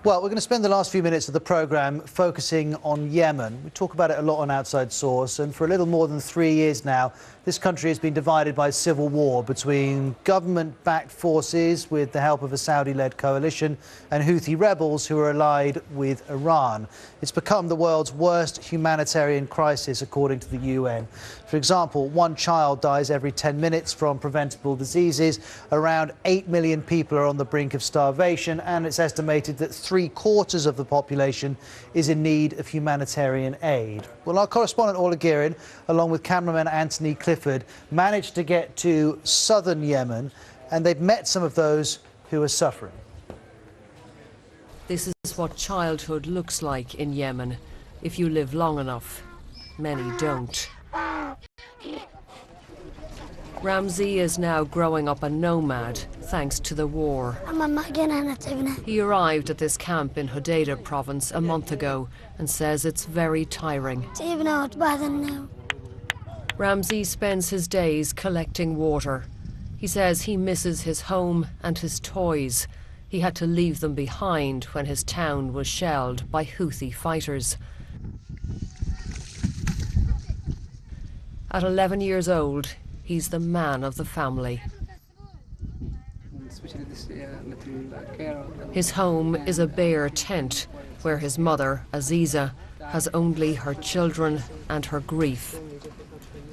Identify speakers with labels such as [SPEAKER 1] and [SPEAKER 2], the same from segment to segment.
[SPEAKER 1] Well, we're going to spend the last few minutes of the programme focusing on Yemen. We talk about it a lot on Outside Source, and for a little more than 3 years now, this country has been divided by civil war between government-backed forces with the help of a Saudi-led coalition and Houthi rebels who are allied with Iran. It's become the world's worst humanitarian crisis, according to the UN. For example, 1 child dies every 10 minutes from preventable diseases. Around 8 million people are on the brink of starvation, and it's estimated that 3/4 of the population is in need of humanitarian aid. Well, our correspondent Orla Guerin, along with cameraman Anthony Clifford, managed to get to southern Yemen, and they've met some of those who are suffering.
[SPEAKER 2] This is what childhood looks like in Yemen, if you live long enough. Many don't. Ramzi is now growing up a nomad thanks to the war. He arrived at this camp in Hodeidah province a month ago and says it's very tiring. Ramzi spends his days collecting water. He says he misses his home and his toys. He had to leave them behind when his town was shelled by Houthi fighters. At 11 years old, he's the man of the family. His home is a bare tent where his mother, Aziza, has only her children and her grief.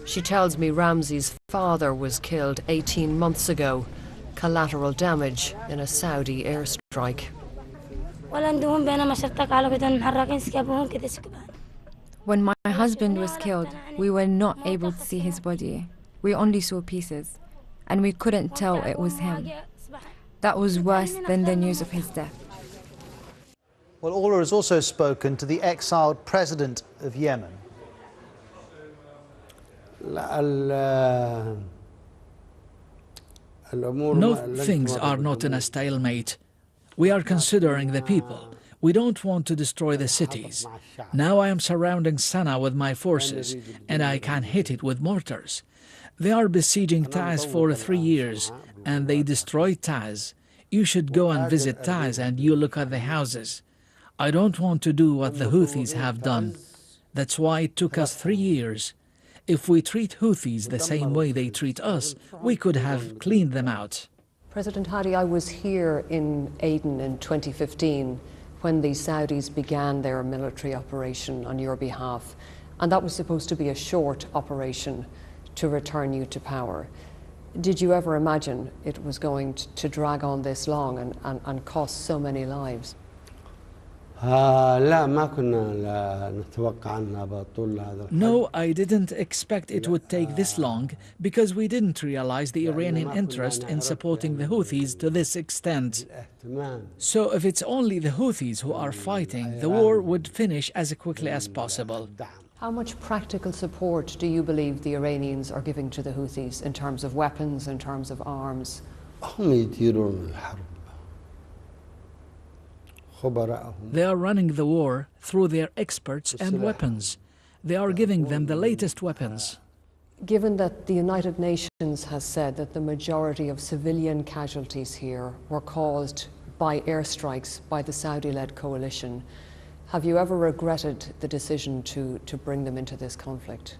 [SPEAKER 2] She tells me Ramzi's father was killed 18 months ago, collateral damage in a Saudi airstrike.
[SPEAKER 3] When my husband was killed, we were not able to see his body. We only saw pieces, and we couldn't tell it was him. That was worse than the news of his death.
[SPEAKER 1] Well, Orla has also spoken to the exiled president of Yemen.
[SPEAKER 4] No, things are not in a stalemate. We are considering the people. We don't want to destroy the cities. Now I am surrounding Sana'a with my forces, and I can hit it with mortars. They are besieging Taiz for 3 years, and they destroyed Taiz. You should go and visit Taiz and you look at the houses. I don't want to do what the Houthis have done. That's why it took us 3 years. If we treat Houthis the same way they treat us, we could have cleaned them out.
[SPEAKER 2] President Hadi, I was here in Aden in 2015 when the Saudis began their military operation on your behalf, and that was supposed to be a short operation to return you to power. Did you ever imagine it was going to drag on this long and cost so many lives?
[SPEAKER 4] No, I didn't expect it would take this long because we didn't realize the Iranian interest in supporting the Houthis to this extent. So if it's only the Houthis who are fighting, the war would finish as quickly as possible.
[SPEAKER 2] How much practical support do you believe the Iranians are giving to the Houthis in terms of weapons, in terms of arms?
[SPEAKER 4] They are running the war through their experts and weapons. They are giving them the latest weapons.
[SPEAKER 2] Given that the United Nations has said that the majority of civilian casualties here were caused by airstrikes by the Saudi-led coalition, have you ever regretted the decision to bring them into this conflict?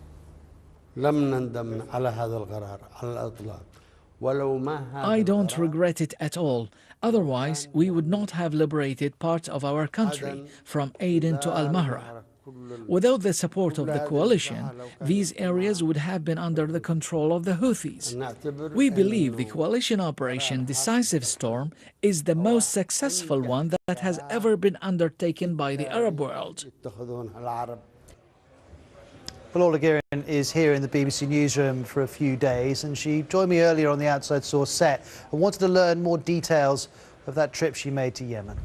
[SPEAKER 4] I don't regret it at all. Otherwise, we would not have liberated parts of our country from Aden to Al-Mahra. Without the support of the coalition, these areas would have been under the control of the Houthis. We believe the coalition operation Decisive Storm is the most successful one that has ever been undertaken by the Arab world.
[SPEAKER 1] Well, Orla Guerin is here in the BBC newsroom for a few days, and she joined me earlier on the Outside Source set and wanted to learn more details of that trip she made to Yemen.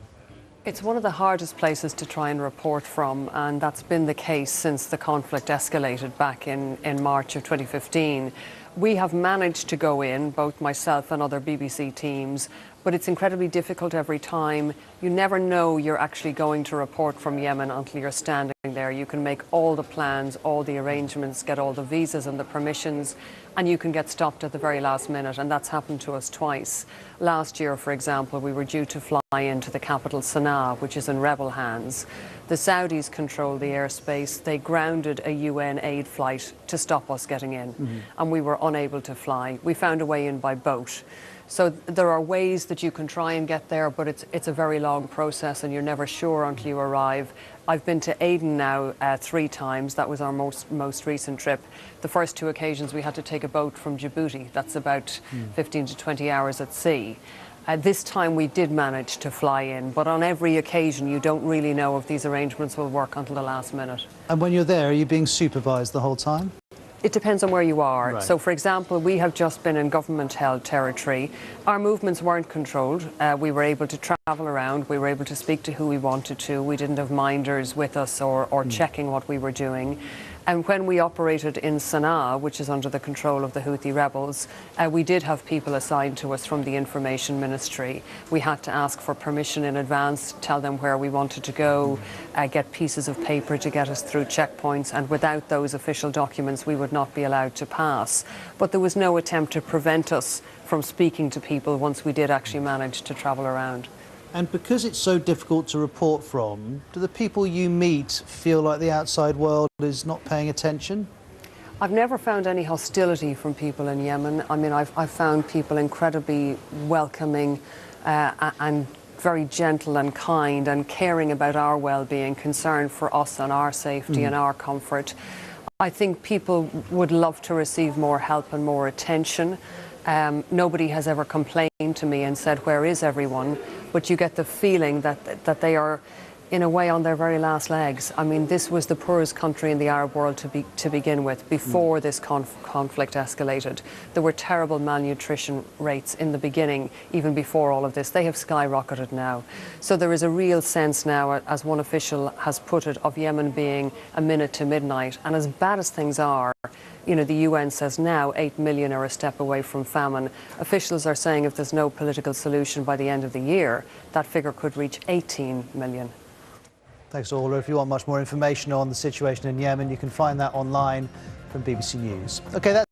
[SPEAKER 2] It's one of the hardest places to try and report from, and that's been the case since the conflict escalated back in March of 2015. We have managed to go in, both myself and other BBC teams, but it's incredibly difficult every time. You never know you're actually going to report from Yemen until you're standing there. You can make all the plans, all the arrangements, get all the visas and the permissions, and you can get stopped at the very last minute, and that's happened to us twice. Last year, for example, we were due to fly into the capital Sana'a, which is in rebel hands. The Saudis control the airspace. They grounded a UN aid flight to stop us getting in, and we were unable to fly. We found a way in by boat. So there are ways that you can try and get there, but it's a very long process, and you're never sure until you arrive. I've been to Aden now 3 times. That was our most recent trip. The first 2 occasions we had to take a boat from Djibouti. That's about 15 to 20 hours at sea. This time we did manage to fly in, but on every occasion you don't really know if these arrangements will work until the last minute.
[SPEAKER 1] And when you're there, are you being supervised the whole time?
[SPEAKER 2] It depends on where you are.
[SPEAKER 1] Right.
[SPEAKER 2] So, for example, we have just been in government-held territory. Our movements weren't controlled. We were able to travel around. We were able to speak to who we wanted to. We didn't have minders with us or checking what we were doing. And when we operated in Sana'a, which is under the control of the Houthi rebels, we did have people assigned to us from the Information Ministry. We had to ask for permission in advance, tell them where we wanted to go, get pieces of paper to get us through checkpoints, and without those official documents we would not be allowed to pass. But there was no attempt to prevent us from speaking to people once we did actually manage to travel around.
[SPEAKER 1] And because it's so difficult to report from, do the people you meet feel like the outside world is not paying attention?
[SPEAKER 2] I've never found any hostility from people in Yemen. I mean, I've found people incredibly welcoming and very gentle and kind and caring about our well-being, concerned for us and our safety and our comfort. I think people would love to receive more help and more attention. Nobody has ever complained to me and said, "Where is everyone?" But you get the feeling that they are, in a way, on their very last legs. I mean, this was the poorest country in the Arab world to begin with, before this conflict escalated. There were terrible malnutrition rates in the beginning, even before all of this. They have skyrocketed now. So there is a real sense now, as one official has put it, of Yemen being a minute to midnight. And as bad as things are, you know, the UN says now 8 million are a step away from famine. Officials are saying if there's no political solution by the end of the year, that figure could reach 18 million.
[SPEAKER 1] Thanks, Orla. If you want much more information on the situation in Yemen, you can find that online from BBC News. Okay, that's